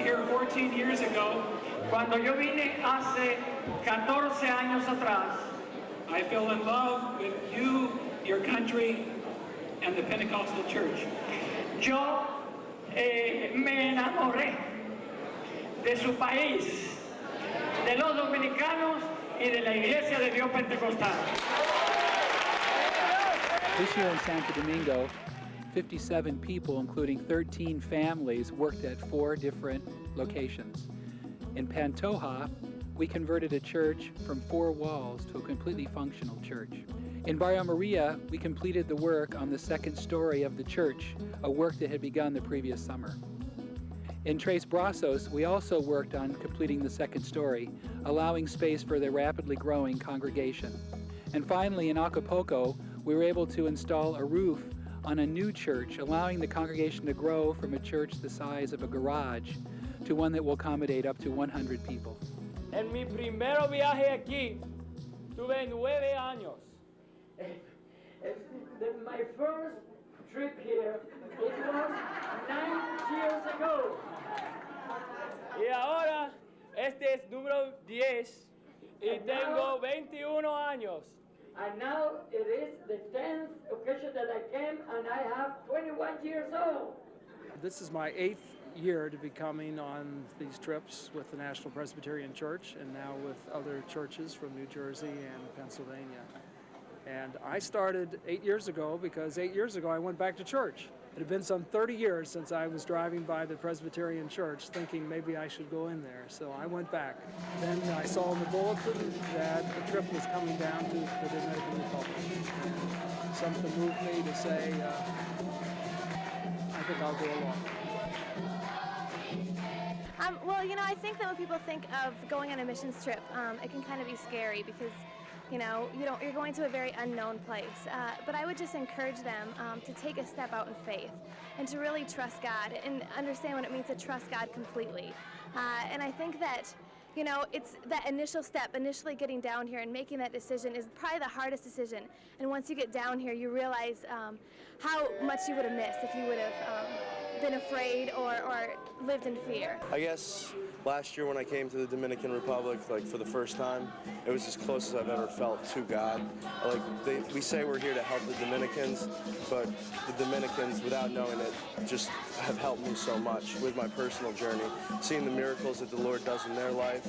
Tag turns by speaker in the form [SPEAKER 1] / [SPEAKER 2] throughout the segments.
[SPEAKER 1] Here 14 years ago,
[SPEAKER 2] cuando yo vine hace 14 años atrás,
[SPEAKER 1] I fell in love with you, your country, and the Pentecostal Church.
[SPEAKER 2] yo me enamoré de su país, de los dominicanos y de la Iglesia de Dios Pentecostal.
[SPEAKER 3] This year in Santo Domingo, 57 people, including 13 families, worked at 4 different locations. In Pantoja, we converted a church from 4 walls to a completely functional church. In Barrio Maria, we completed the work on the 2nd story of the church, a work that had begun the previous summer. In Tres Brazos, we also worked on completing the 2nd story, allowing space for the rapidly growing congregation. And finally, in Acapulco, we were able to install a roof on a new church, allowing the congregation to grow from a church the size of a garage to one that will accommodate up to 100 people.
[SPEAKER 4] En mi primero viaje aquí, tuve 9 años.
[SPEAKER 2] My first trip here, it was 9 years ago.
[SPEAKER 4] Y ahora, este es número 10 y tengo 21 años.
[SPEAKER 2] And now it is the 10th occasion that I came, and I have 21 years old.
[SPEAKER 5] This is my 8th year to be coming on these trips with the National Presbyterian Church and now with other churches from New Jersey and Pennsylvania. And I started 8 years ago because 8 years ago I went back to church. It had been some 30 years since I was driving by the Presbyterian Church thinking maybe I should go in there. So I went back. Then I saw in the bulletin that the trip was coming down to the Dominican Republic. And something moved me to say, I think I'll go along.
[SPEAKER 6] Well, you know, I think that when people think of going on a missions trip, it can kind of be scary because, you know, you're going to a very unknown place. But I would just encourage them to take a step out in faith and to really trust God and understand what it means to trust God completely. And I think that, you know, it's that initial step, initially getting down here and making that decision is probably the hardest decision. And once you get down here, you realize how much you would have missed if you would have been afraid or lived in fear.
[SPEAKER 7] I guess last year when I came to the Dominican Republic, like for the first time, it was as close as I've ever felt to God. Like we say we're here to help the Dominicans, but the Dominicans, without knowing it, just have helped me so much with my personal journey. Seeing the miracles that the Lord does in their life,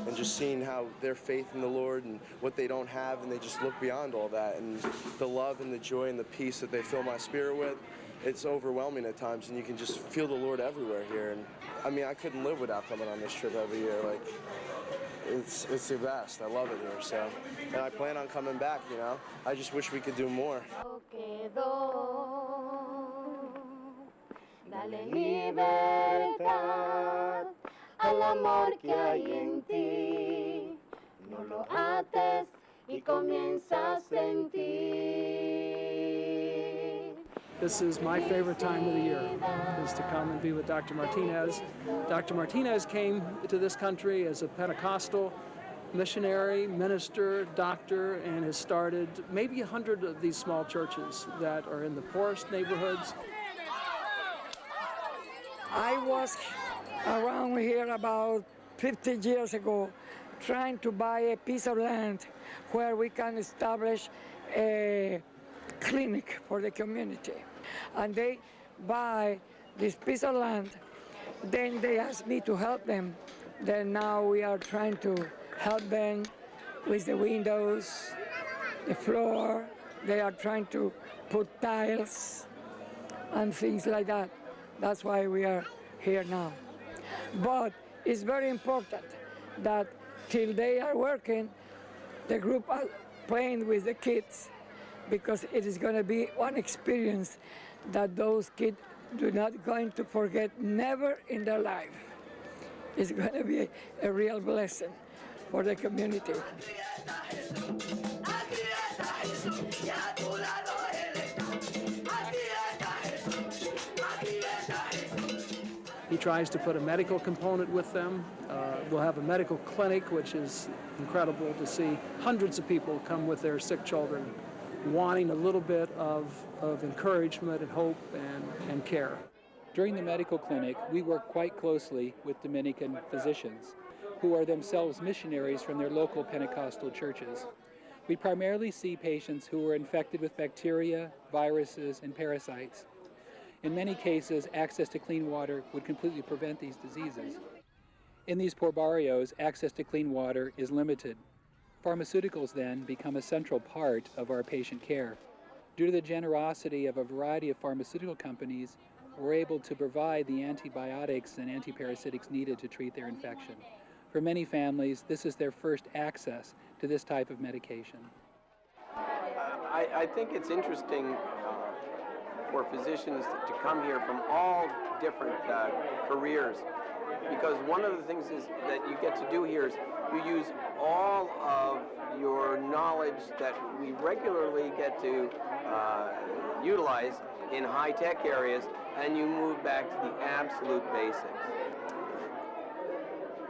[SPEAKER 7] and just seeing how their faith in the Lord and what they don't have, and they just look beyond all that, and the love and the joy and the peace that they fill my spirit with. It's overwhelming at times, and you can just feel the Lord everywhere here. And I mean, I couldn't live without coming on this trip every year. Like, it's the best. I love it here. So, and I plan on coming back. You know, I just wish we could do more.
[SPEAKER 8] Dale libertad al amor que hay en ti. No lo ates y comienza a sentir.
[SPEAKER 5] This is my favorite time of the year, is to come and be with Dr. Martinez. Dr. Martinez came to this country as a Pentecostal missionary, minister, doctor, and has started maybe 100 of these small churches that are in the poorest neighborhoods.
[SPEAKER 9] I was around here about 50 years ago trying to buy a piece of land where we can establish a clinic for the community. And they buy this piece of land, then they asked me to help them. Then now we are trying to help them with the windows, the floor. They are trying to put tiles and things like that. That's why we are here now. But it's very important that till they are working, the group are playing with the kids. because it is going to be one experience that those kids do not going to forget never in their life. It's going to be a real blessing for the community.
[SPEAKER 5] He tries to put a medical component with them. We'll have a medical clinic, which is incredible to see hundreds of people come with their sick children, wanting a little bit of encouragement and hope and care.
[SPEAKER 3] During the medical clinic, we work quite closely with Dominican physicians, who are themselves missionaries from their local Pentecostal churches. We primarily see patients who are infected with bacteria, viruses, and parasites. In many cases, access to clean water would completely prevent these diseases. In these poor barrios, access to clean water is limited. Pharmaceuticals then become a central part of our patient care. Due to the generosity of a variety of pharmaceutical companies, we're able to provide the antibiotics and antiparasitics needed to treat their infection. For many families, this is their first access to this type of medication.
[SPEAKER 10] I think it's interesting for physicians to come here from all different careers, because one of the things is that you get to do here is you use all of your knowledge that we regularly get to utilize in high-tech areas, and you move back to the absolute basics.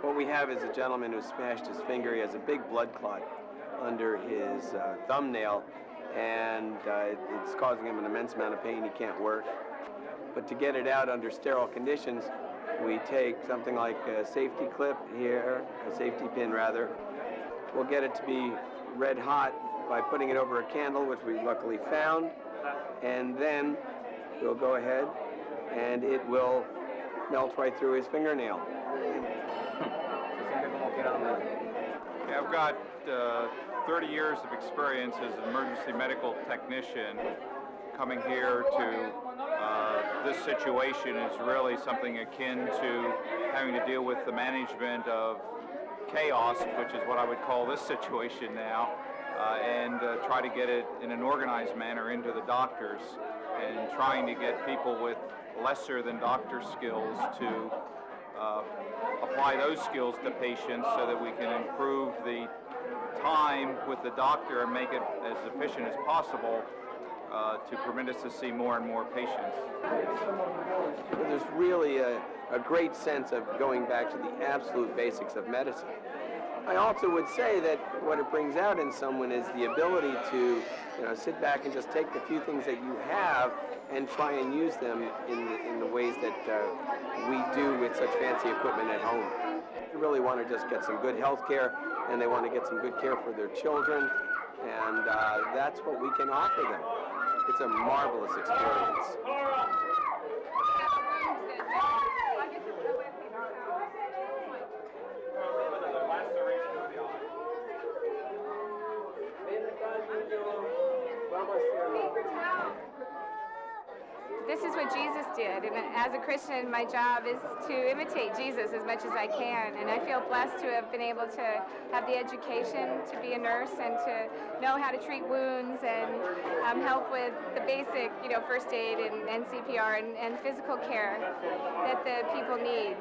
[SPEAKER 10] What we have is a gentleman who smashed his finger. He has a big blood clot under his thumbnail, and it's causing him an immense amount of pain. He can't work. But to get it out under sterile conditions, we take something like a safety clip here, a safety pin rather. We'll get it to be red hot by putting it over a candle, which we luckily found, and then we'll go ahead and it will melt right through his fingernail.
[SPEAKER 11] I've got 30 years of experience as an emergency medical technician. Coming here to this situation is really something akin to having to deal with the management of chaos, which is what I would call this situation now, and try to get it in an organized manner into the doctors, and trying to get people with lesser than doctor skills to apply those skills to patients so that we can improve the time with the doctor and make it as efficient as possible to permit us to see more and more patients.
[SPEAKER 10] There's really a great sense of going back to the absolute basics of medicine. I also would say that what it brings out in someone is the ability to, sit back and just take the few things that you have and try and use them in the ways that we do with such fancy equipment at home. They really want to just get some good health care, and they want to get some good care for their children, and that's what we can offer them. It's a marvelous experience.
[SPEAKER 12] This is what Jesus did, and as a Christian, my job is to imitate Jesus as much as I can, and I feel blessed to have been able to have the education to be a nurse and to know how to treat wounds and help with the basic, first aid and CPR and physical care that the people need.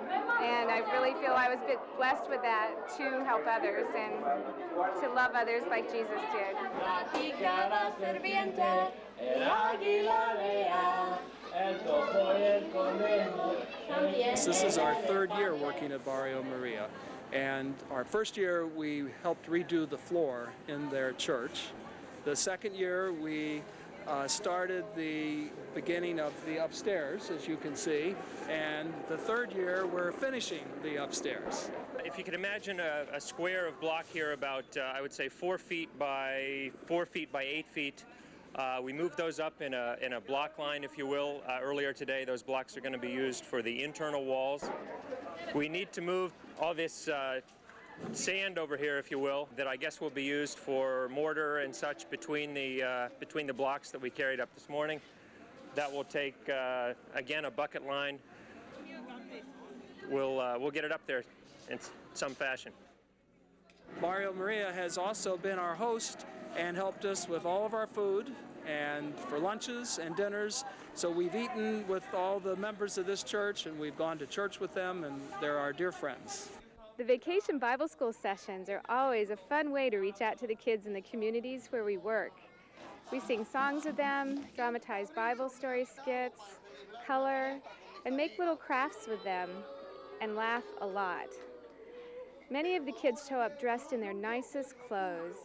[SPEAKER 12] And I really feel I was a bit blessed with that to help others and to love others like Jesus did.
[SPEAKER 5] This is our third year working at Barrio Maria, and our first year we helped redo the floor in their church. The second year we started the beginning of the upstairs, as you can see, and the third year we're finishing the upstairs.
[SPEAKER 13] If you can imagine a square of block here about, I would say 4 feet by 4 feet by 8 feet, we moved those up in a block line, if you will, earlier today. Those blocks are going to be used for the internal walls. We need to move all this sand over here, if you will, that I guess will be used for mortar and such between the blocks that we carried up this morning. That will take, again, a bucket line. We'll get it up there in some fashion.
[SPEAKER 5] Barrio Maria has also been our host and helped us with all of our food and for lunches and dinners. So we've eaten with all the members of this church, and we've gone to church with them, and they're our dear friends.
[SPEAKER 12] The Vacation Bible School sessions are always a fun way to reach out to the kids in the communities where we work. We sing songs with them, dramatize Bible story skits, color, and make little crafts with them, and laugh a lot. Many of the kids show up dressed in their nicest clothes.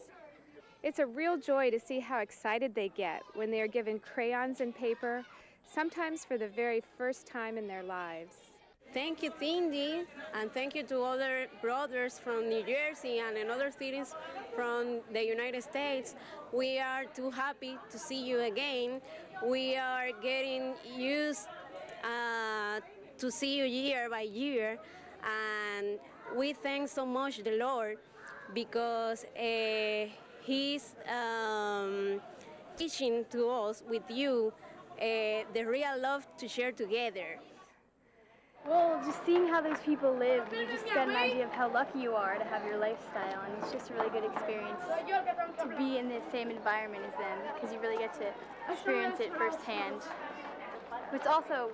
[SPEAKER 12] It's a real joy to see how excited they get when they are given crayons and paper, sometimes for the very first time in their lives.
[SPEAKER 14] Thank you, Cindy, and thank you to other brothers from New Jersey and in other cities from the United States. We are too happy to see you again. We are getting used to see you year by year, and we thank so much the Lord because He's teaching to us with you the real love to share together.
[SPEAKER 15] Well, just seeing how those people live, you just get an idea of how lucky you are to have your lifestyle, and it's just a really good experience to be in the same environment as them, because you really get to experience it firsthand. But it's also,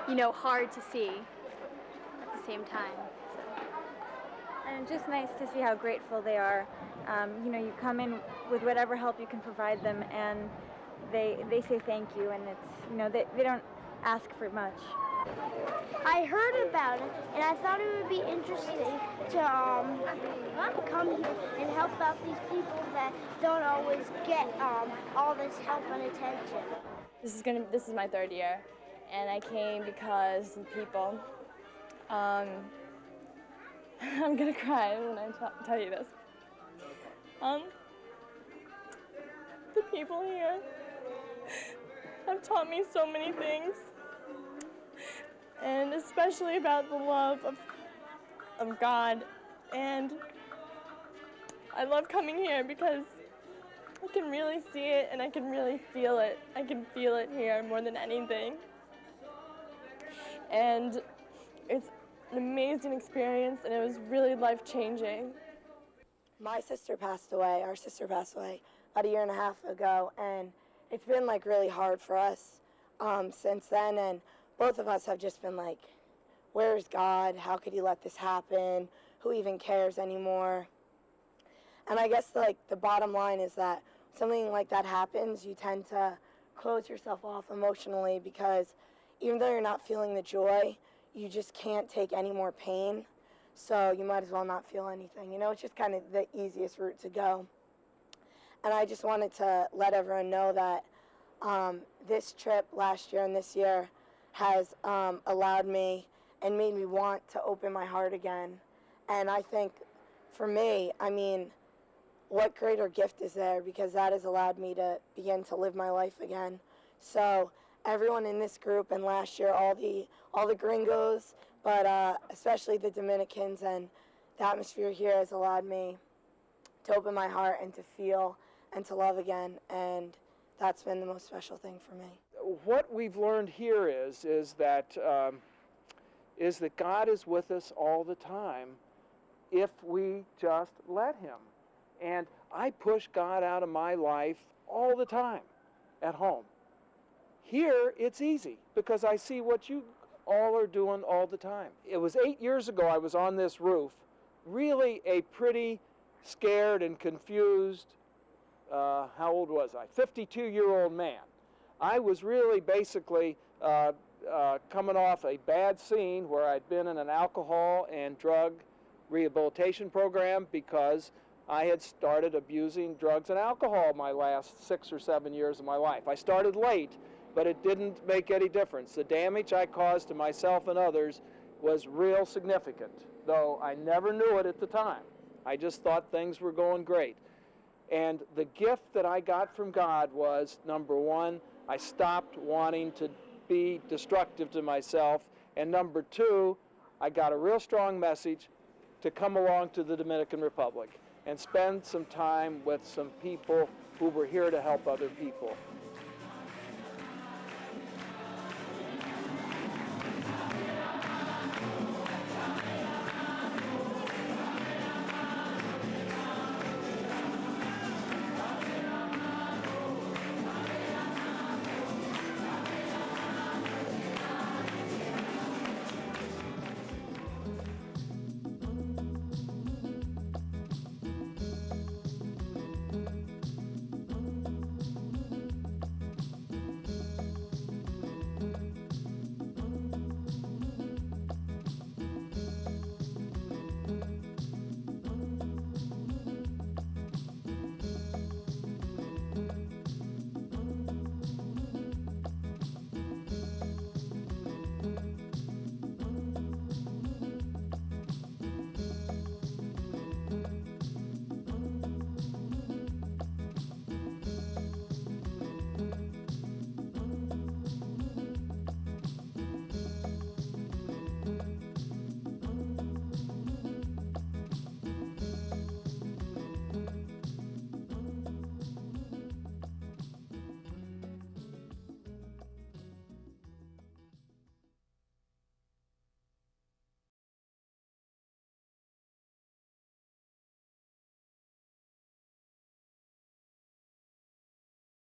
[SPEAKER 15] you know, hard to see at the same time.
[SPEAKER 16] And it's just nice to see how grateful they are. You know, you come in with whatever help you can provide them, and they say thank you, and it's, you know, they don't ask for much.
[SPEAKER 8] I heard about it, and I thought it would be interesting to come here and help out these people that don't always get all this help and attention.
[SPEAKER 17] This is my third year, and I came because of the people. I'm gonna cry when I tell you this. The people here have taught me so many things, and especially about the love of God. And I love coming here because I can really see it and I can really feel it. I can feel it here more than anything. And it's an amazing experience, and it was really life-changing.
[SPEAKER 18] My sister passed away, our sister passed away about a year and a half ago, and it's been like really hard for us since then, and both of us have just been like, where's God? How could he let this happen? Who even cares anymore? And I guess like the bottom line is that something like that happens, you tend to close yourself off emotionally, because even though you're not feeling the joy, you just can't take any more pain. So you might as well not feel anything. You know, it's just kind of the easiest route to go. And I just wanted to let everyone know that this trip last year and this year has allowed me and made me want to open my heart again. And I think for me, I mean, what greater gift is there, because that has allowed me to begin to live my life again. So everyone in this group, and last year all the gringos, but especially the Dominicans, and the atmosphere here has allowed me to open my heart and to feel and to love again, and that's been the most special thing for me.
[SPEAKER 5] What we've learned here is that God is with us all the time if we just let him. And I push God out of my life all the time at home. Here, it's easy because I see what you all are doing all the time. It was 8 years ago I was on this roof, really a pretty scared and confused, how old was I? 52-year-old man. I was really basically coming off a bad scene where I'd been in an alcohol and drug rehabilitation program because I had started abusing drugs and alcohol my last 6 or 7 years of my life. I started late, but it didn't make any difference. The damage I caused to myself and others was real significant, though I never knew it at the time. I just thought things were going great. And the gift that I got from God was, number one, I stopped wanting to be destructive to myself, and number two, I got a real strong message to come along to the Dominican Republic and spend some time with some people who were here to help other people.